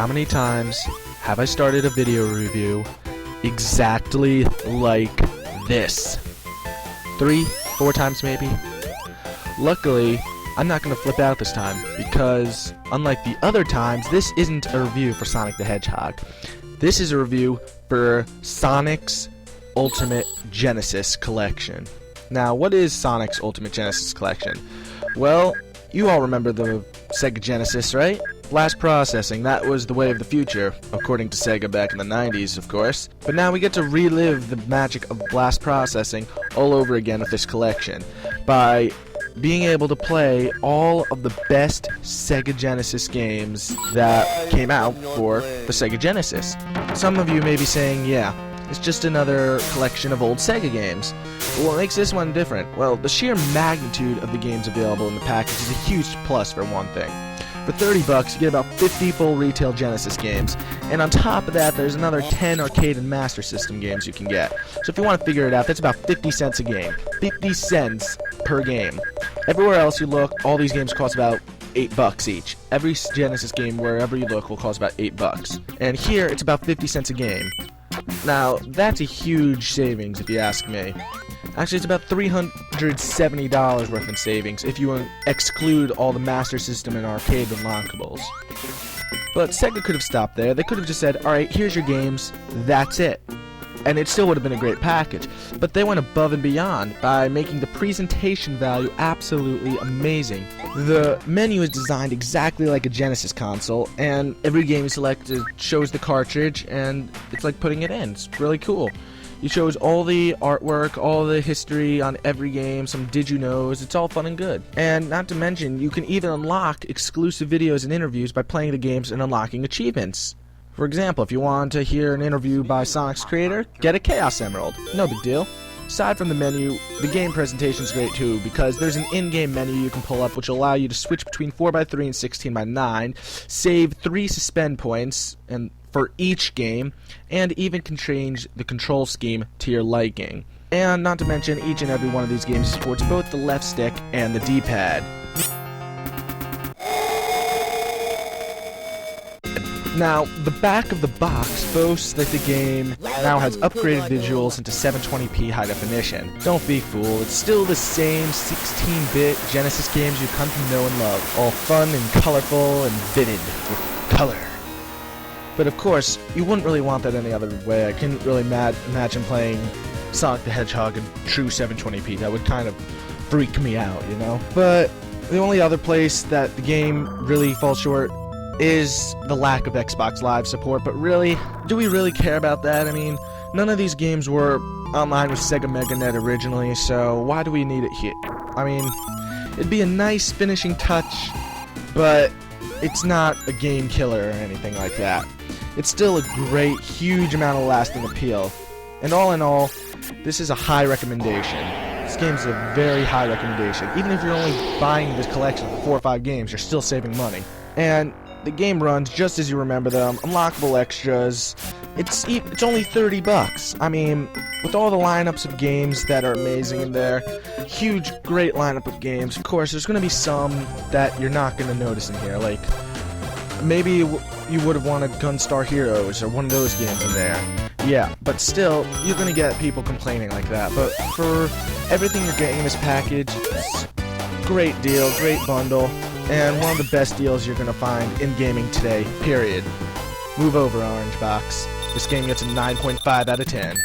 how many times have I started a video review exactly like this? 3, 4 times maybe? Luckily, I'm not going to flip out this time because, unlike the other times, this isn't a review for Sonic the Hedgehog. This is a review for Sonic's Ultimate Genesis Collection. Now, what is Sonic's Ultimate Genesis Collection? Well, you all remember the Sega Genesis, right? Blast processing, that was the way of the future, according to Sega back in the 90s, of course. But now we get to relive the magic of blast processing all over again with this collection by being able to play all of the best Sega Genesis games that came out for the Sega Genesis. Some of you may be saying, yeah, it's just another collection of old Sega games. But what makes this one different? Well, the sheer magnitude of the games available in the package is a huge plus for one thing. For $30, you get about 50 full retail Genesis games, and on top of that, there's another 10 arcade and Master System games you can get. So if you want to figure it out, that's about 50 cents a game. 50 cents per game. Everywhere else you look, all these games cost about $8 each. Every Genesis game, wherever you look, will cost about $8. And here, it's about 50 cents a game. Now, that's a huge savings if you ask me. Actually, it's about $370 worth in savings if you exclude all the Master System and arcade unlockables. But Sega could have stopped there. They could have just said, alright, here's your games, that's it. And it still would have been a great package. But they went above and beyond by making the presentation value absolutely amazing. The menu is designed exactly like a Genesis console, and every game you select shows the cartridge, and it's like putting it in. It's really cool. It shows all the artwork, all the history on every game, some did you knows, it's all fun and good. And not to mention, you can even unlock exclusive videos and interviews by playing the games and unlocking achievements. For example, if you want to hear an interview by Sonic's creator, get a Chaos Emerald. No big deal. Aside from the menu, the game presentation is great too, because there's an in-game menu you can pull up which will allow you to switch between 4x3 and 16x9, save 3 suspend points and for each game, and even can change the control scheme to your liking. And not to mention, each and every one of these games supports both the left stick and the D-pad. Now, the back of the box boasts that the game now has upgraded visuals into 720p high definition. Don't be fooled, it's still the same 16-bit Genesis games you've come to know and love, all fun and colorful and vivid with color. But of course, you wouldn't really want that any other way. I couldn't really imagine playing Sonic the Hedgehog in true 720p. That would kind of freak me out, you know? But the only other place that the game really falls short is the lack of Xbox Live support. But really, do we really care about that? I mean, none of these games were online with Sega MegaNet originally, so why do we need it here? I mean, it'd be a nice finishing touch, but it's not a game killer or anything like that. It's still a great, huge amount of lasting appeal. And all in all, this is a high recommendation. This game's a very high recommendation. Even if you're only buying this collection for 4 or 5 games, you're still saving money. And the game runs just as you remember them. Unlockable extras. It's only $30. I mean, with all the lineups of games that are amazing in there, huge, great lineup of games. Of course, there's going to be some that you're not going to notice in here. Like, maybe you would have wanted Gunstar Heroes or one of those games in there. Yeah, but still, you're going to get people complaining like that. But for everything you're getting in this package, it's a great deal, great bundle, and one of the best deals you're going to find in gaming today, period. Move over, Orange Box. This game gets a 9.5 out of 10.